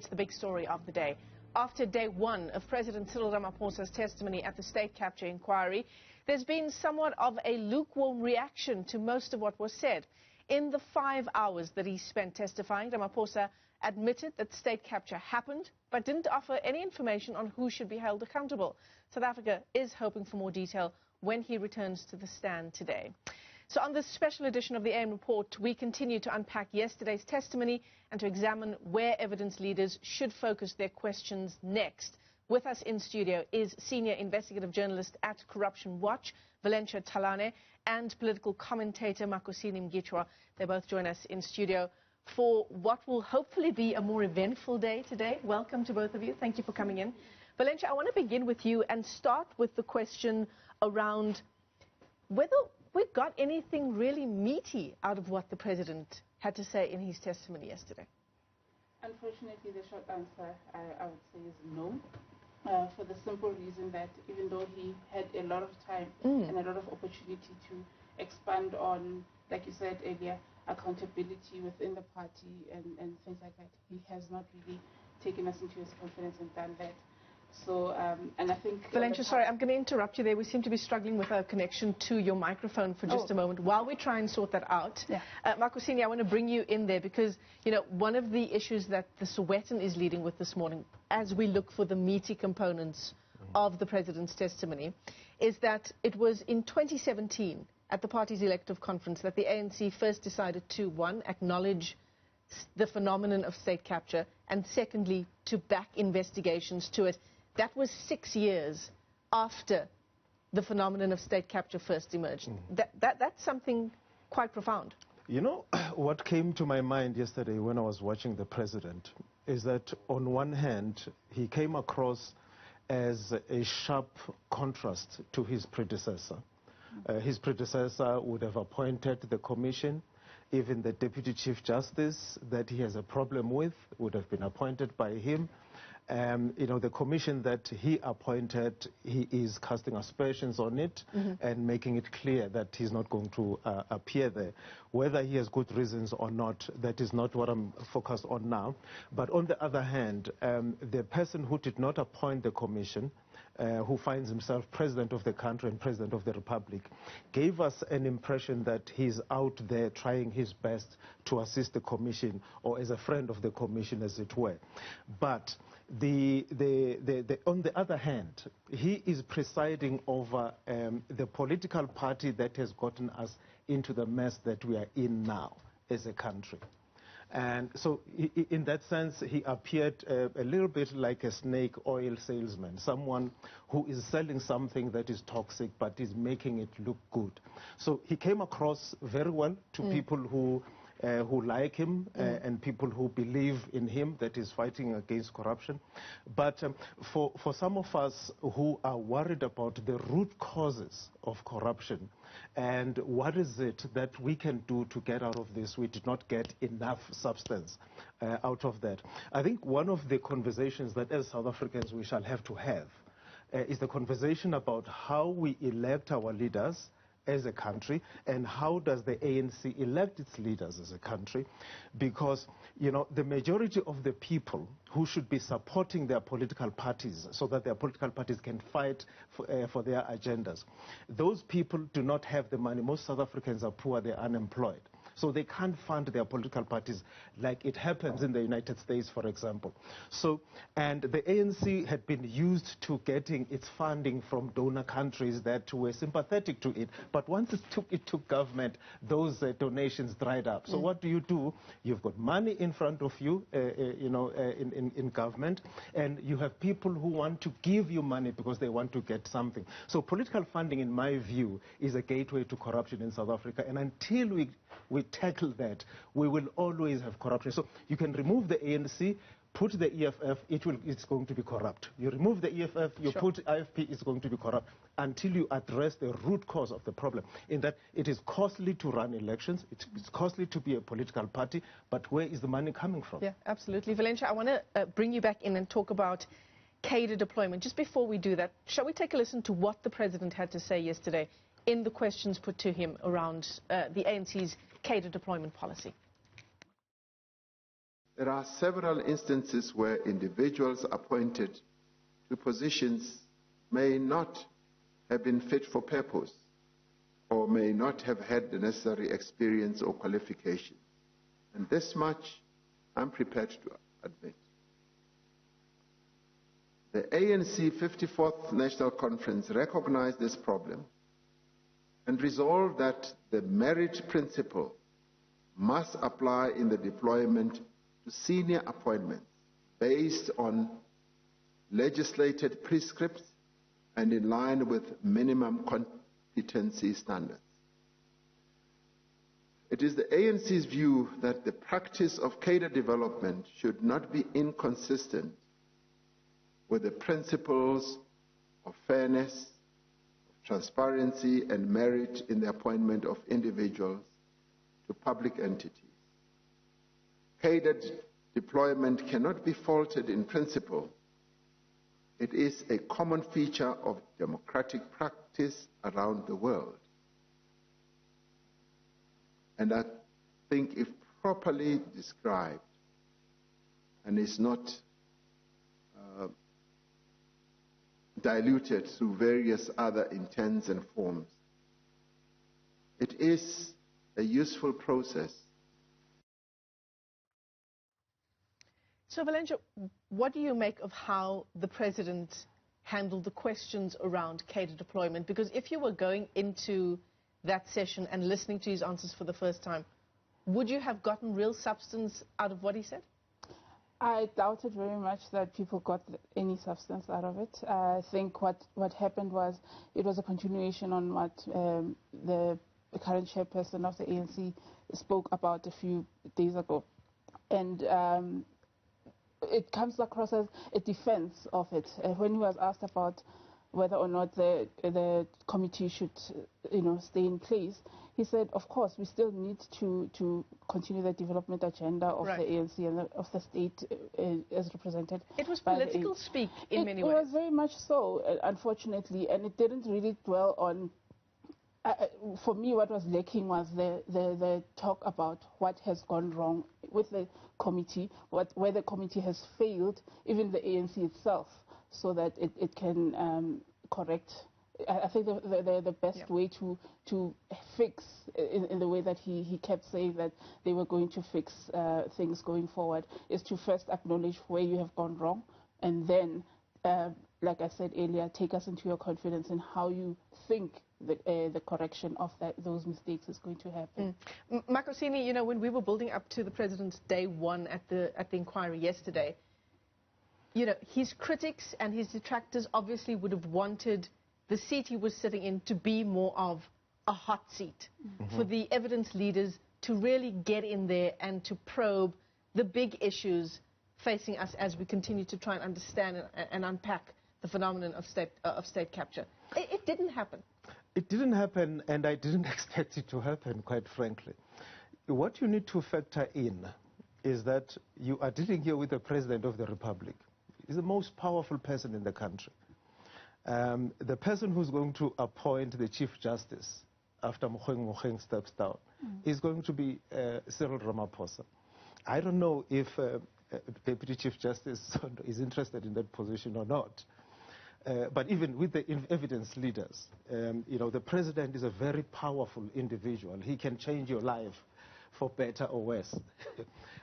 It's the big story of the day. After day one of President Cyril Ramaphosa's testimony at the state capture inquiry, there's been somewhat of a lukewarm reaction to most of what was said. In the 5 hours that he spent testifying, Ramaphosa admitted that state capture happened, but didn't offer any information on who should be held accountable. South Africa is hoping for more detail when he returns to the stand today. So on this special edition of the AM Report, we continue to unpack yesterday's testimony and to examine where evidence leaders should focus their questions next. With us in studio is senior investigative journalist at Corruption Watch, Valencia Talane, and political commentator Makhosini Mgitywa. They both join us in studio for what will hopefully be a more eventful day today. Welcome to both of you. Thank you for coming in. Valencia, I want to begin with you and start with the question around whether we got anything really meaty out of what the president had to say in his testimony yesterday. Unfortunately, the short answer, I would say, is no. For the simple reason that even though he had a lot of time and a lot of opportunity to expand on, like you said earlier, accountability within the party and things like that, he has not really taken us into his confidence and done that. So, and I think... Valencia, sorry, I'm going to interrupt you there. We seem to be struggling with our connection to your microphone for just a moment while we try and sort that out. Yeah. Makhosini, I want to bring you in there because, you know, one of the issues that the Sowetan is leading with this morning, as we look for the meaty components of the president's testimony, is that it was in 2017 at the party's elective conference that the ANC first decided to, one, acknowledge the phenomenon of state capture, and secondly, to back investigations to it. That was 6 years after the phenomenon of state capture first emerged. That's something quite profound. You know, what came to my mind yesterday when I was watching the president is that on one hand, he came across as a sharp contrast to his predecessor. His predecessor would have appointed the commission. Even the Deputy Chief Justice that he has a problem with would have been appointed by him. You know, the commission that he appointed, he is casting aspersions on it and making it clear that he's not going to appear there. Whether he has good reasons or not, that is not what I'm focused on now. But on the other hand, the person who did not appoint the commission, who finds himself president of the country and president of the republic, gave us an impression that he's out there trying his best to assist the commission, or as a friend of the commission, as it were. But on the other hand, he is presiding over the political party that has gotten us into the mess that we are in now as a country. And so in that sense, he appeared a little bit like a snake oil salesman, someone who is selling something that is toxic but is making it look good. So he came across very well to people who like him and people who believe in him, that is fighting against corruption. But for some of us who are worried about the root causes of corruption and what is it that we can do to get out of this, we did not get enough substance out of that. I think one of the conversations that as South Africans we shall have to have is the conversation about how we elect our leaders as a country, and how does the ANC elect its leaders as a country? Because, you know, the majority of the people who should be supporting their political parties so that their political parties can fight for their agendas, those people do not have the money. Most South Africans are poor, they're unemployed. So they can't fund their political parties like it happens in the United States, for example. So, and the ANC had been used to getting its funding from donor countries that were sympathetic to it. But once it took government, those donations dried up. So what do? You've got money in front of you, you know, in government, and you have people who want to give you money because they want to get something. So political funding, in my view, is a gateway to corruption in South Africa. And until we tackle that, we will always have corruption. So you can remove the ANC, put the EFF, it's going to be corrupt. You remove the EFF, you put IFP, it's going to be corrupt, until you address the root cause of the problem, in that it is costly to run elections, it's costly to be a political party, but where is the money coming from? Yeah, absolutely. Valencia, I want to bring you back in and talk about Cadre deployment. Just before we do that, shall we take a listen to what the president had to say yesterday in the questions put to him around the ANC's Cadre deployment policy? There are several instances where individuals appointed to positions may not have been fit for purpose or may not have had the necessary experience or qualifications. And this much I'm prepared to admit. The ANC 54th National Conference recognized this problem and resolved that the merit principle must apply in the deployment to senior appointments based on legislated prescripts and in line with minimum competency standards. It is the ANC's view that the practice of cadre development should not be inconsistent with the principles of fairness, transparency, and merit in the appointment of individuals to public entities. Cadre deployment cannot be faulted in principle. It is a common feature of democratic practice around the world. And I think if properly described and is not diluted through various other intents and forms, it is a useful process. So, Valencia, what do you make of how the president handled the questions around cadre deployment? Because if you were going into that session and listening to his answers for the first time, would you have gotten real substance out of what he said? I doubted very much that people got any substance out of it. I think what happened was it was a continuation on what the current chairperson of the ANC spoke about a few days ago. And it comes across as a defense of it. When he was asked about whether or not the committee should, stay in place, he said, of course, we still need to continue the development agenda of the ANC and of the state as represented. It was political speak in many ways. It was very much so, unfortunately, and it didn't really dwell on. For me, what was lacking was the talk about what has gone wrong with the committee, where the committee has failed, even the ANC itself, so that it can correct. I think the best way to fix, in the way that he kept saying that they were going to fix things going forward, is to first acknowledge where you have gone wrong, and then, like I said earlier, take us into your confidence in how you think the correction of those mistakes is going to happen. Makhosini, when we were building up to the president's day one at the inquiry yesterday, his critics and his detractors obviously would have wanted the seat he was sitting in to be more of a hot seat, for the evidence leaders to really get in there and to probe the big issues facing us as we continue to try and understand and unpack the phenomenon of state capture. It didn't happen. It didn't happen, and I didn't expect it to happen, quite frankly. What you need to factor in is that you are dealing here with the President of the Republic. He's the most powerful person in the country. The person who's going to appoint the Chief Justice after Mogoeng steps down is going to be Cyril Ramaphosa. I don't know if Deputy Chief Justice Zondo is interested in that position or not. But even with the evidence leaders, the president is a very powerful individual. He can change your life for better or worse.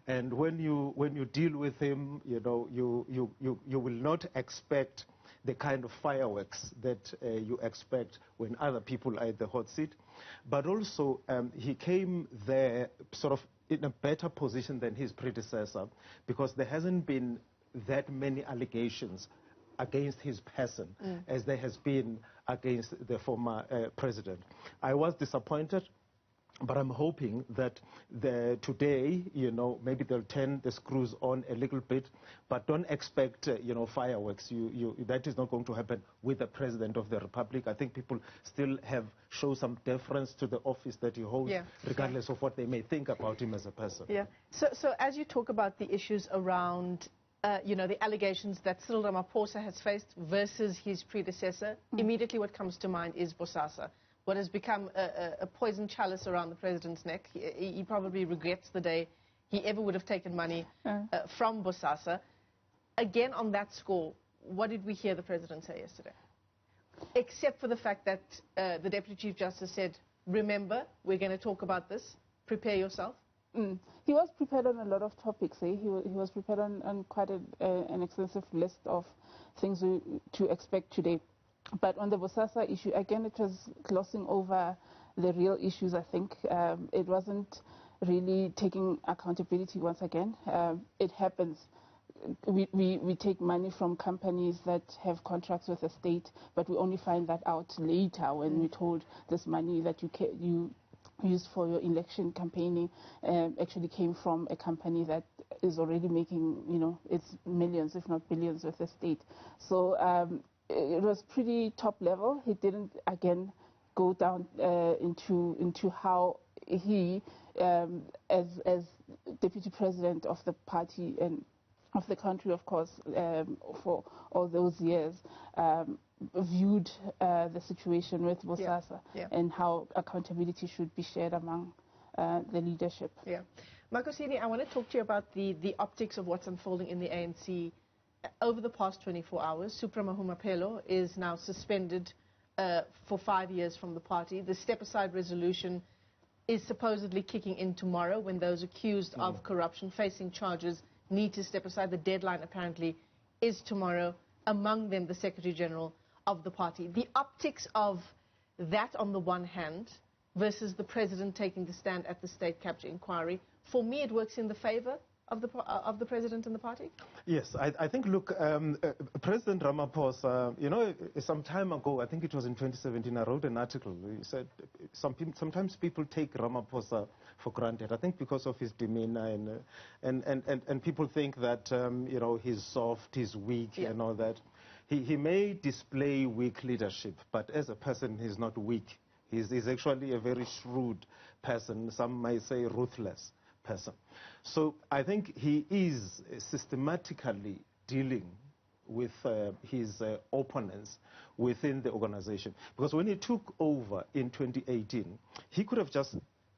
And when you deal with him, you will not expect the kind of fireworks that you expect when other people are at the hot seat. But also, he came there sort of in a better position than his predecessor, because there hasn't been that many allegations against his person as there has been against the former president. I was disappointed, but I'm hoping that today, maybe they'll turn the screws on a little bit, but don't expect, fireworks. That is not going to happen with the President of the Republic. I think people still show some deference to the office that he holds, regardless of what they may think about him as a person. Yeah. So as you talk about the issues around the allegations that Cyril Ramaphosa has faced versus his predecessor, immediately what comes to mind is Bosasa, what has become a poison chalice around the president's neck. He probably regrets the day he ever would have taken money from Bosasa. Again, on that score, what did we hear the President say yesterday? Except for the fact that the Deputy Chief Justice said, remember, we're going to talk about this, prepare yourself. He was prepared on a lot of topics. He was prepared on quite an extensive list of things to expect today. But on the Bosasa issue, again, it was glossing over the real issues, I think. It wasn't really taking accountability once again. It happens. We take money from companies that have contracts with the state, but we only find that out later when we're told this money that you used for your election campaigning actually came from a company that is already making, it's millions, if not billions, with the state. So it was pretty top level. He didn't, again, go down into how he, as Deputy President of the party and of the country, of course, for all those years, viewed the situation with Bosasa and how accountability should be shared among the leadership. Yeah. Makhosini, I want to talk to you about the optics of what's unfolding in the ANC. Over the past 24 hours, Supra Mahumapelo is now suspended for 5 years from the party. The step-aside resolution is supposedly kicking in tomorrow when those accused of corruption facing charges need to step aside. The deadline apparently is tomorrow, among them the Secretary General of the party. The optics of that on the one hand versus the President taking the stand at the state capture inquiry, for me it works in the favor of the President and the party? Yes, I think, look, President Ramaphosa, some time ago, I think it was in 2017, I wrote an article. He said sometimes people take Ramaphosa for granted, I think because of his demeanor, and people think that, he's soft, he's weak, and all that. He may display weak leadership, but as a person, he's not weak. He's actually a very shrewd person, some might say ruthless person. So I think he is systematically dealing with his opponents within the organization. Because when he took over in 2018, he could have just,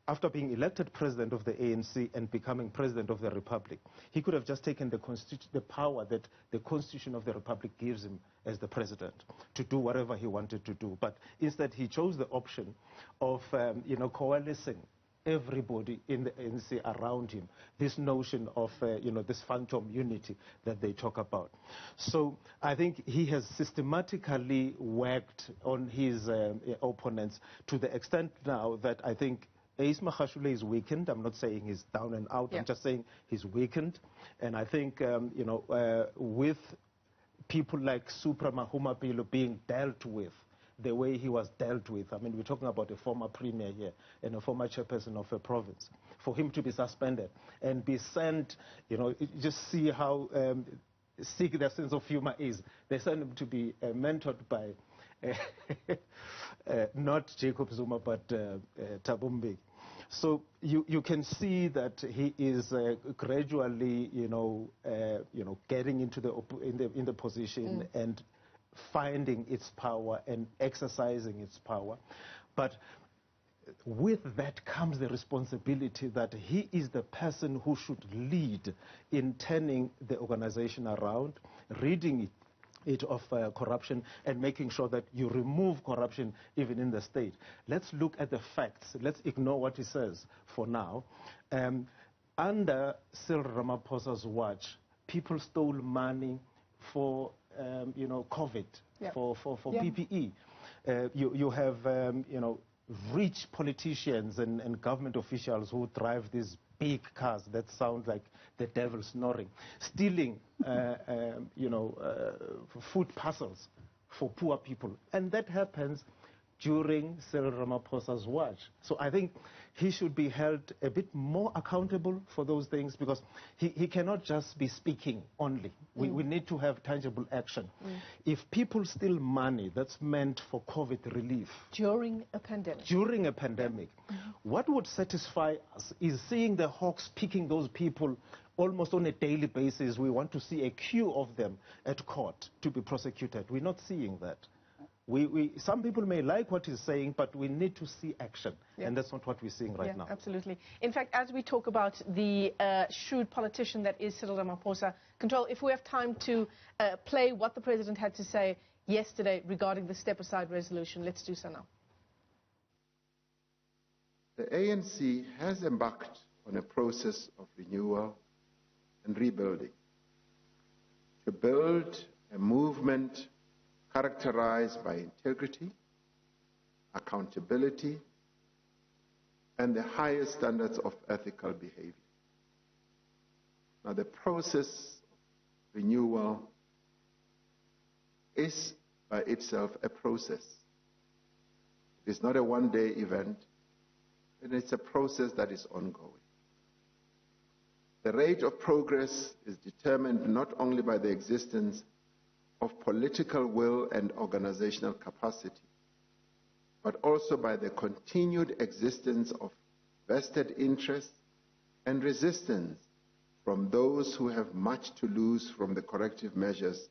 after being elected president of the ANC and becoming president of the Republic, he could have just taken the power that the Constitution of the Republic gives him as the president to do whatever he wanted to do. But instead, he chose the option of, coalescing everybody in the ANC around him, this notion of, this phantom unity that they talk about. So I think he has systematically worked on his opponents to the extent now that I think Ace Magashule is weakened. I'm not saying he's down and out. I'm just saying he's weakened. And I think, with people like Supra Mahumapelo being dealt with the way he was dealt with. I mean, we're talking about a former premier here and a former chairperson of a province. For him to be suspended and be sent, just see how sick their sense of humor is. They sent him to be mentored by not Jacob Zuma, but Thabo Mbeki. So you can see that he is gradually, getting into the position and finding its power and exercising its power. But with that comes the responsibility that he is the person who should lead in turning the organization around, ridding it of corruption and making sure that you remove corruption even in the state. Let's look at the facts. Let's ignore what he says for now. Under Cyril Ramaphosa's watch, people stole money for COVID, for PPE. You have, rich politicians and government officials who drive these big cars that sound like the devil snoring, stealing, food parcels for poor people. And that happens during Cyril Ramaphosa's watch. So I think he should be held a bit more accountable for those things, because he cannot just be speaking only. We need to have tangible action. If people steal money that's meant for COVID relief during a pandemic, what would satisfy us is seeing the hawks picking those people almost on a daily basis. We want to see a queue of them at court to be prosecuted. We're not seeing that. Some people may like what he's saying, but we need to see action, and that's not what we're seeing right now. Absolutely. In fact, as we talk about the shrewd politician that is Cyril Ramaphosa, Control, if we have time to play what the President had to say yesterday regarding the step-aside resolution, let's do so now. The ANC has embarked on a process of renewal and rebuilding to build a movement characterized by integrity, accountability, and the highest standards of ethical behavior. Now, the process of renewal is by itself a process. It is not a one-day event, and it's a process that is ongoing. The rate of progress is determined not only by the existence of political will and organizational capacity, but also by the continued existence of vested interests and resistance from those who have much to lose from the corrective measures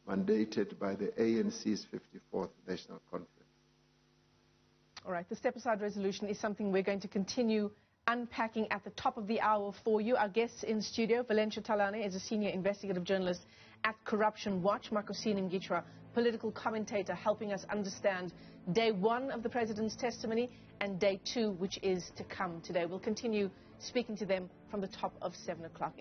mandated by the ANC's 54th National Conference. All right, the step-aside resolution is something we're going to continue unpacking at the top of the hour for you. Our guests in studio, Valencia Talane is a senior investigative journalist at Corruption Watch, Makhosini Mgitywa, political commentator, helping us understand day one of the President's testimony and day two, which is to come today. We'll continue speaking to them from the top of 7 o'clock.